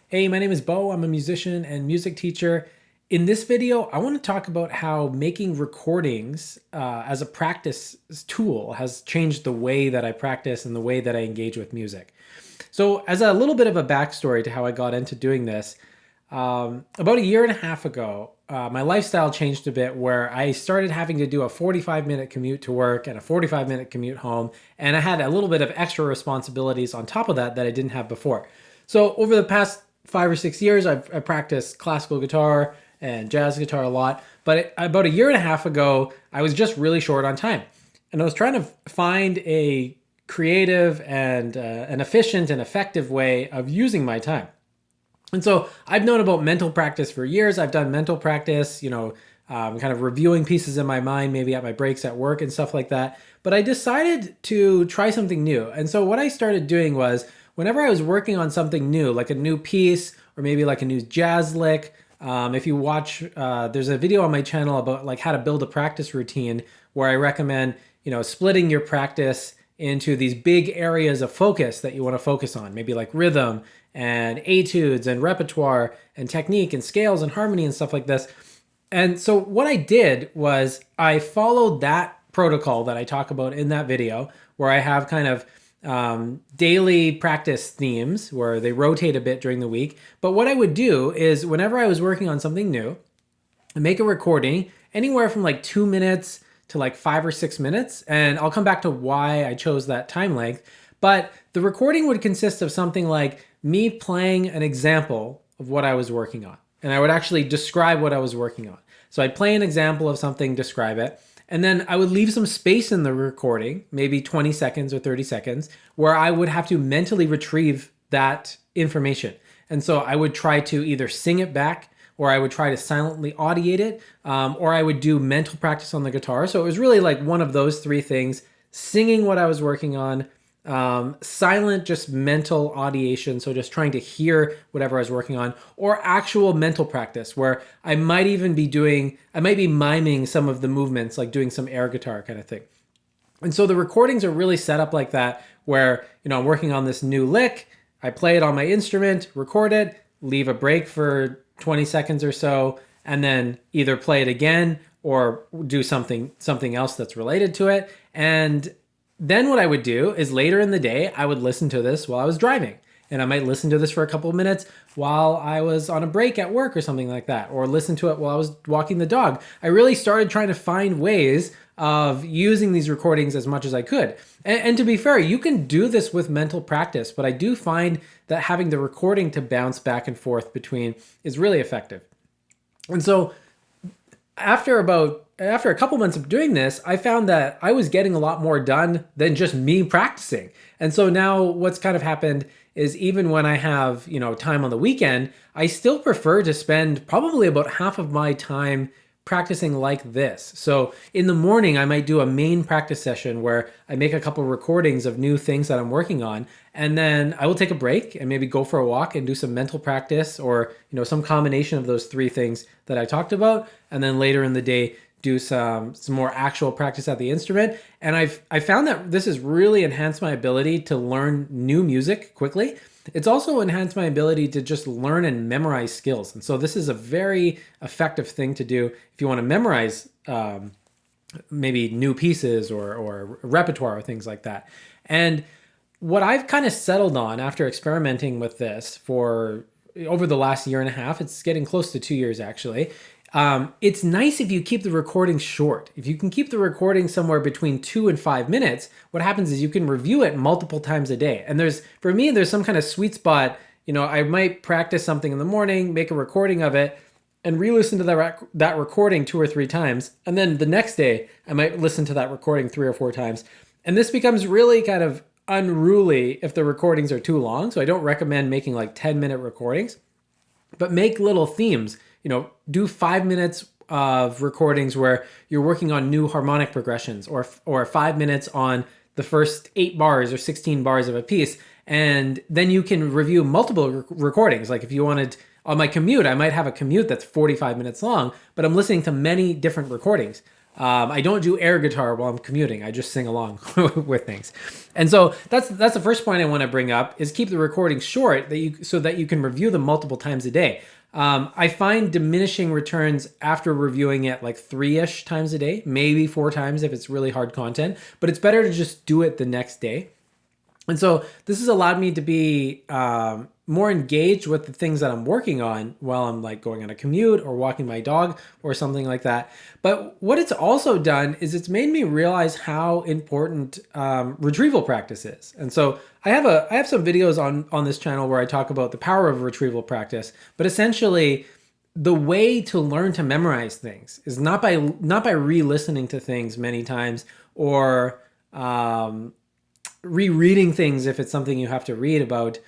Hey, my name is Beau. I'm a musician and music teacher. In this video, I want to talk about how making recordings as a practice tool has changed the way that I practice and the way that I engage with music. So, as a little bit of a backstory to how I got into doing this, about a year and a half ago, my lifestyle changed a bit where I started having to do a 45-minute commute to work and a 45-minute commute home, and I had a little bit of extra responsibilities on top of that I didn't have before. So, over the past 5 or 6 years, I practiced classical guitar and jazz guitar a lot. But about a year and a half ago, I was just really short on time. And I was trying to find a creative and an efficient and effective way of using my time. And so I've known about mental practice for years. I've done mental practice, kind of reviewing pieces in my mind, maybe at my breaks at work and stuff like that. But I decided to try something new. And so what I started doing was whenever I was working on something new, like a new piece or maybe like a new jazz lick, if you watch, there's a video on my channel about like how to build a practice routine where I recommend, splitting your practice into these big areas of focus that you want to focus on, maybe like rhythm and etudes and repertoire and technique and scales and harmony and stuff like this. And so what I did was I followed that protocol that I talk about in that video where I have kind of daily practice themes where they rotate a bit during the week. But what I would do is whenever I was working on something new, I make a recording anywhere from like 2 minutes to like 5 or 6 minutes. And I'll come back to why I chose that time length. But the recording would consist of something like me playing an example of what I was working on. And I would actually describe what I was working on. So I'd play an example of something, describe it. And then I would leave some space in the recording, maybe 20 seconds or 30 seconds, where I would have to mentally retrieve that information. And so I would try to either sing it back, or I would try to silently audiate it, or I would do mental practice on the guitar. So it was really like one of those three things: singing what I was working on, silent, just mental audiation, so just trying to hear whatever I was working on, or actual mental practice where I might be miming some of the movements, like doing some air guitar kind of thing. And so the recordings are really set up like that, where, I'm working on this new lick, I play it on my instrument, record it, leave a break for 20 seconds or so, and then either play it again or do something else that's related to it. And then what I would do is later in the day, I would listen to this while I was driving. And I might listen to this for a couple of minutes while I was on a break at work or something like that, or listen to it while I was walking the dog. I really started trying to find ways of using these recordings as much as I could. And to be fair, you can do this with mental practice, but I do find that having the recording to bounce back and forth between is really effective. And so after a couple months of doing this, I found that I was getting a lot more done than just me practicing. And so now what's kind of happened is even when I have, time on the weekend, I still prefer to spend probably about half of my time practicing like this. So in the morning, I might do a main practice session where I make a couple recordings of new things that I'm working on. And then I will take a break and maybe go for a walk and do some mental practice or, some combination of those three things that I talked about. And then later in the day, do some more actual practice at the instrument. And I found that this has really enhanced my ability to learn new music quickly. It's also enhanced my ability to just learn and memorize skills. And so this is a very effective thing to do if you want to memorize maybe new pieces or repertoire or things like that. And what I've kind of settled on after experimenting with this for over the last year and a half, it's getting close to 2 years actually. It's nice if you keep the recording short. If you can keep the recording somewhere between 2 and 5 minutes, what happens is you can review it multiple times a day. And for me, there's some kind of sweet spot. I might practice something in the morning, make a recording of it, and re-listen to that recording 2 or 3 times. And then the next day, I might listen to that recording 3 or 4 times. And this becomes really kind of unruly if the recordings are too long. So I don't recommend making like 10-minute recordings, but make little themes. Do 5 minutes of recordings where you're working on new harmonic progressions, or 5 minutes on the first 8 bars or 16 bars of a piece. And then you can review multiple recordings. Like if you wanted, on my commute, I might have a commute that's 45 minutes long, but I'm listening to many different recordings. I don't do air guitar while I'm commuting. I just sing along with things. And so that's the first point I want to bring up is keep the recordings short so that you can review them multiple times a day. I find diminishing returns after reviewing it like 3-ish times a day, maybe 4 times if it's really hard content, but it's better to just do it the next day. And so this has allowed me to be more engaged with the things that I'm working on while I'm like going on a commute or walking my dog or something like that. But what it's also done is it's made me realize how important retrieval practice is. And so I have some videos on this channel where I talk about the power of retrieval practice, but essentially the way to learn to memorize things is not by re-listening to things many times or rereading things if it's something you have to read about.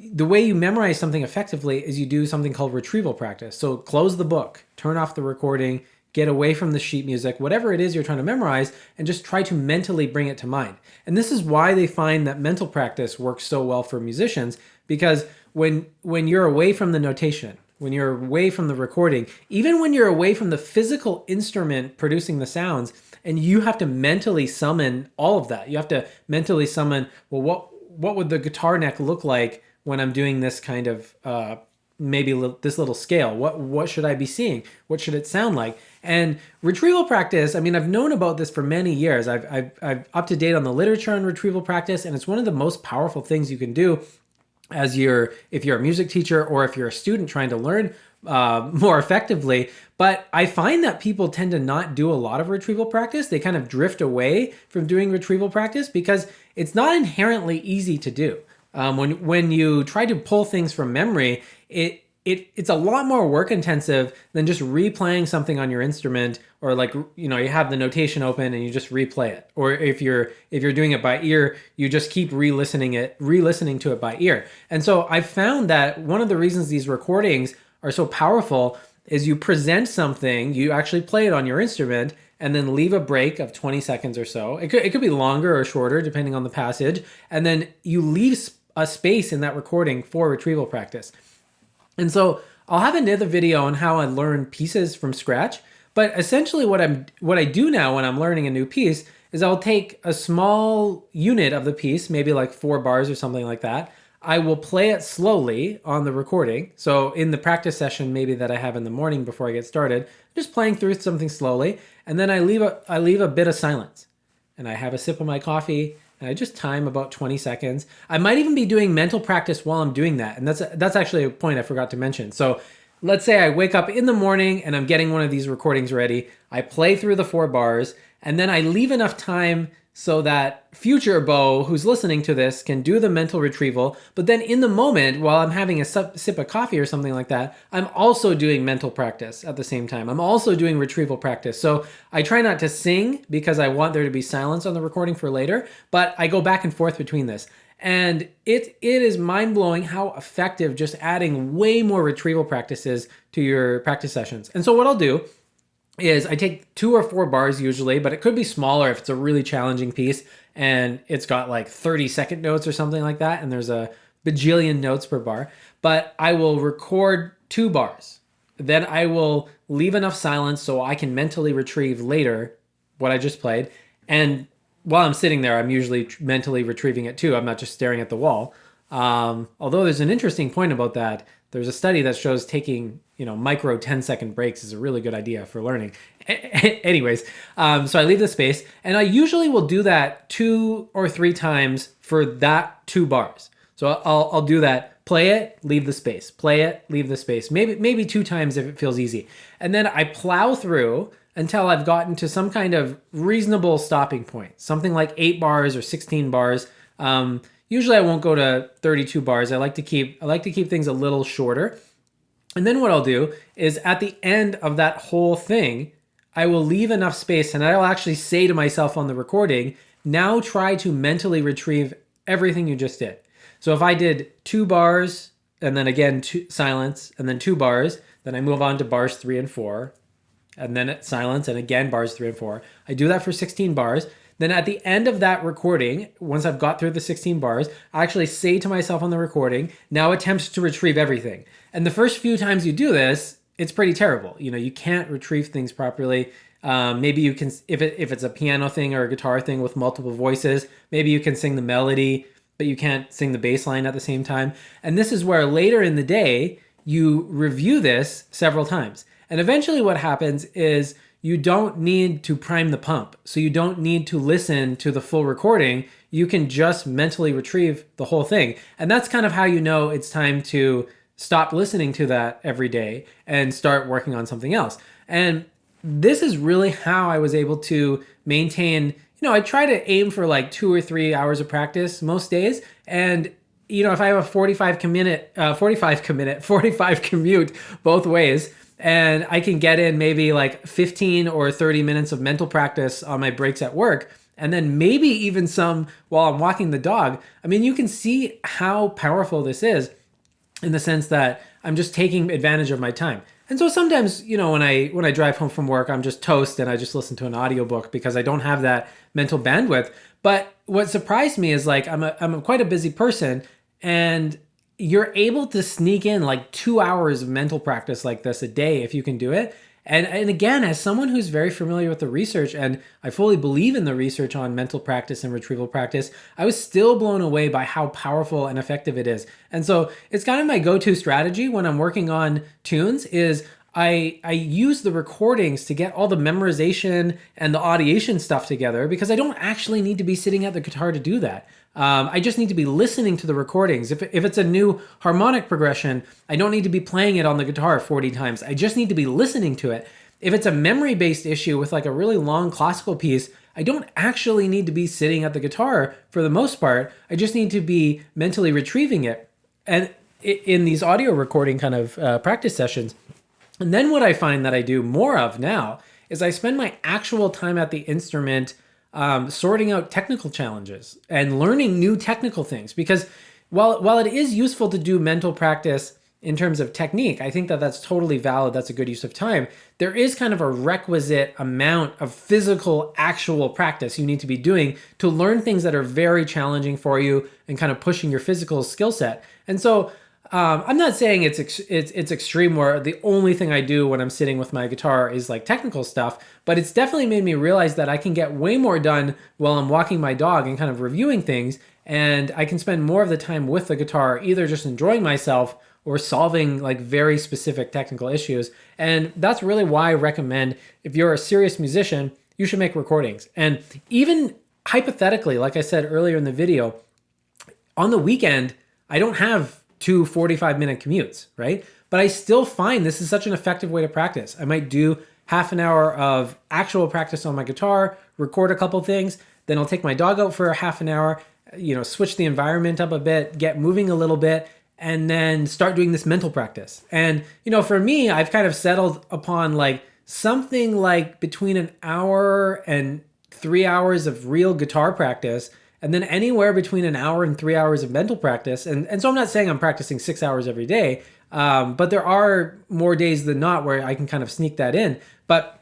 The way you memorize something effectively is you do something called retrieval practice. So close the book, turn off the recording, get away from the sheet music, whatever it is you're trying to memorize, and just try to mentally bring it to mind. And this is why they find that mental practice works so well for musicians, because when you're away from the notation, when you're away from the recording, even when you're away from the physical instrument producing the sounds, and you have to mentally summon all of that. You have to mentally summon, well, what would the guitar neck look like when I'm doing this kind of maybe this little scale? What should I be seeing? What should it sound like? And retrieval practice, I mean, I've known about this for many years. I've up to date on the literature on retrieval practice, and it's one of the most powerful things you can do if you're a music teacher or if you're a student trying to learn more effectively. But I find that people tend to not do a lot of retrieval practice. They kind of drift away from doing retrieval practice because it's not inherently easy to do. When you try to pull things from memory, it's a lot more work intensive than just replaying something on your instrument, or like, you have the notation open and you just replay it. Or if you're doing it by ear, you just keep re-listening to it by ear. And so I found that one of the reasons these recordings are so powerful is you present something, you actually play it on your instrument, and then leave a break of 20 seconds or so. It could be longer or shorter depending on the passage. And then you leave a space in that recording for retrieval practice. And so I'll have another video on how I learn pieces from scratch. But essentially what I do now when I'm learning a new piece is I'll take a small unit of the piece, maybe like 4 bars or something like that. I will play it slowly on the recording. So in the practice session maybe that I have in the morning before I get started, just playing through something slowly. And then I leave a bit of silence. And I have a sip of my coffee, and I just time about 20 seconds. I might even be doing mental practice while I'm doing that. And that's actually a point I forgot to mention. So let's say I wake up in the morning and I'm getting one of these recordings ready. I play through the 4 bars, and then I leave enough time so that future Beau, who's listening to this, can do the mental retrieval. But then in the moment, while I'm having a sip of coffee or something like that, I'm also doing mental practice at the same time. I'm also doing retrieval practice. So I try not to sing because I want there to be silence on the recording for later, but I go back and forth between this. And it is mind-blowing how effective just adding way more retrieval practices to your practice sessions. And so what I'll do is I take 2 or 4 bars usually, but it could be smaller if it's a really challenging piece and it's got like 30-second notes or something like that, and there's a bajillion notes per bar. But I will record 2 bars. Then I will leave enough silence so I can mentally retrieve later what I just played. And while I'm sitting there, I'm usually mentally retrieving it too. I'm not just staring at the wall. Although there's an interesting point about that. There's a study that shows taking, micro 10-second breaks is a really good idea for learning. Anyways, so I leave the space, and I usually will do that 2 or 3 times for that 2 bars. So I'll do that. Play it, leave the space. Play it, leave the space. Maybe 2 times if it feels easy. And then I plow through until I've gotten to some kind of reasonable stopping point. Something like 8 bars or 16 bars. Usually I won't go to 32 bars. I like to keep things a little shorter. And then what I'll do is at the end of that whole thing, I will leave enough space, and I'll actually say to myself on the recording, now try to mentally retrieve everything you just did. So if I did 2 bars and then again silence and then 2 bars, then I move on to bars 3 and 4, and then silence and again bars 3 and 4. I do that for 16 bars. Then at the end of that recording, once I've got through the 16 bars, I actually say to myself on the recording, now attempt to retrieve everything. And the first few times you do this, it's pretty terrible. You can't retrieve things properly. Maybe you can, if it's a piano thing or a guitar thing with multiple voices, maybe you can sing the melody, but you can't sing the bass line at the same time. And this is where later in the day, you review this several times. And eventually what happens is you don't need to prime the pump. So you don't need to listen to the full recording. You can just mentally retrieve the whole thing. And that's kind of how you know it's time to stop listening to that every day and start working on something else. And this is really how I was able to maintain, I try to aim for like 2 or 3 hours of practice most days. And, if I have a 45 commute both ways, and I can get in maybe like 15 or 30 minutes of mental practice on my breaks at work, and then maybe even some while I'm walking the dog. I mean, you can see how powerful this is in the sense that I'm just taking advantage of my time. And so sometimes, when I drive home from work, I'm just toast and I just listen to an audiobook because I don't have that mental bandwidth. But what surprised me is like I'm quite a busy person, and you're able to sneak in like 2 hours of mental practice like this a day if you can do it. And again, as someone who's very familiar with the research, and I fully believe in the research on mental practice and retrieval practice, I was still blown away by how powerful and effective it is. And so it's kind of my go-to strategy when I'm working on tunes is I use the recordings to get all the memorization and the audiation stuff together, because I don't actually need to be sitting at the guitar to do that. I just need to be listening to the recordings. If it's a new harmonic progression, I don't need to be playing it on the guitar 40 times. I just need to be listening to it. If it's a memory-based issue with like a really long classical piece, I don't actually need to be sitting at the guitar for the most part. I just need to be mentally retrieving it. And in these audio recording kind of practice sessions. And then what I find that I do more of now is I spend my actual time at the instrument sorting out technical challenges and learning new technical things. Because while it is useful to do mental practice in terms of technique, I think that that's totally valid. That's a good use of time. There is kind of a requisite amount of physical, actual practice you need to be doing to learn things that are very challenging for you and kind of pushing your physical skill set. And so I'm not saying it's extreme where the only thing I do when I'm sitting with my guitar is like technical stuff, but it's definitely made me realize that I can get way more done while I'm walking my dog and kind of reviewing things, and I can spend more of the time with the guitar, either just enjoying myself or solving like very specific technical issues. And that's really why I recommend, if you're a serious musician, you should make recordings. And even hypothetically, like I said earlier in the video, on the weekend, I don't have 2 45-minute commutes, right? But I still find this is such an effective way to practice. I might do half an hour of actual practice on my guitar, record a couple things, then I'll take my dog out for a half an hour, switch the environment up a bit, get moving a little bit, and then start doing this mental practice. And, for me, I've kind of settled upon like something like between an hour and 3 hours of real guitar practice, and then anywhere between an hour and 3 hours of mental practice. And so I'm not saying I'm practicing 6 hours every day, but there are more days than not where I can kind of sneak that in. But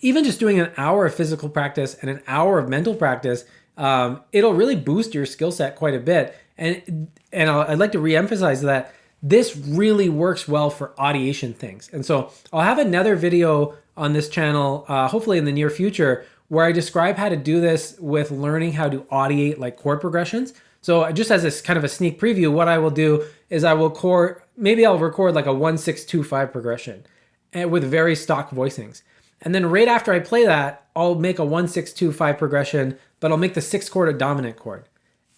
even just doing an hour of physical practice and an hour of mental practice, it'll really boost your skill set quite a bit. And I'd like to reemphasize that this really works well for audiation things. And so I'll have another video on this channel, hopefully in the near future, where I describe how to do this with learning how to audiate like chord progressions. So just as a kind of a sneak preview, what I will do is I'll record like a 1-6-2-5 progression with very stock voicings. And then right after I play that, I'll make a 1-6-2-5 progression, but I'll make the 6th chord a dominant chord.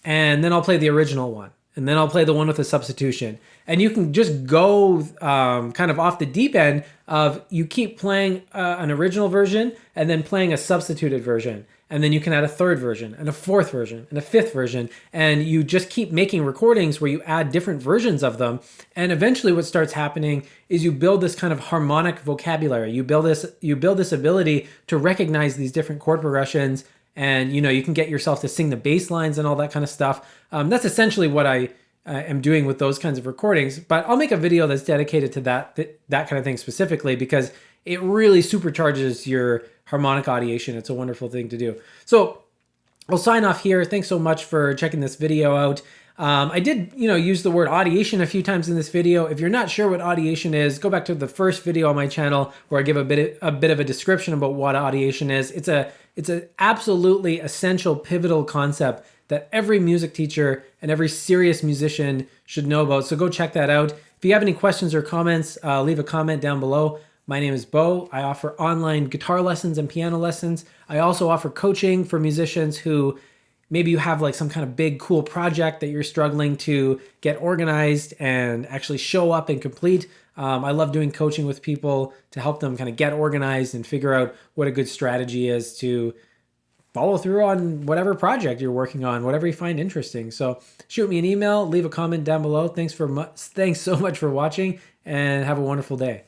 And then I'll play the original one. And then I'll play the one with the substitution. And you can just go kind of off the deep end of you keep playing an original version and then playing a substituted version. And then you can add a 3rd version and a 4th version and a 5th version. And you just keep making recordings where you add different versions of them. And eventually what starts happening is you build this kind of harmonic vocabulary. You build this ability to recognize these different chord progressions. And, you can get yourself to sing the bass lines and all that kind of stuff. That's essentially what I am doing with those kinds of recordings. But I'll make a video that's dedicated to that kind of thing specifically, because it really supercharges your harmonic audiation. It's a wonderful thing to do. So I'll sign off here. Thanks so much for checking this video out. I did, use the word audiation a few times in this video. If you're not sure what audiation is, go back to the first video on my channel where I give a bit of a description about what audiation is. It's an absolutely essential, pivotal concept that every music teacher and every serious musician should know about. So go check that out. If you have any questions or comments, leave a comment down below. My name is Beau. I offer online guitar lessons and piano lessons. I also offer coaching for musicians who maybe you have like some kind of big, cool project that you're struggling to get organized and actually show up and complete. I love doing coaching with people to help them kind of get organized and figure out what a good strategy is to follow through on whatever project you're working on, whatever you find interesting. So shoot me an email, leave a comment down below. Thanks so much for watching, and have a wonderful day.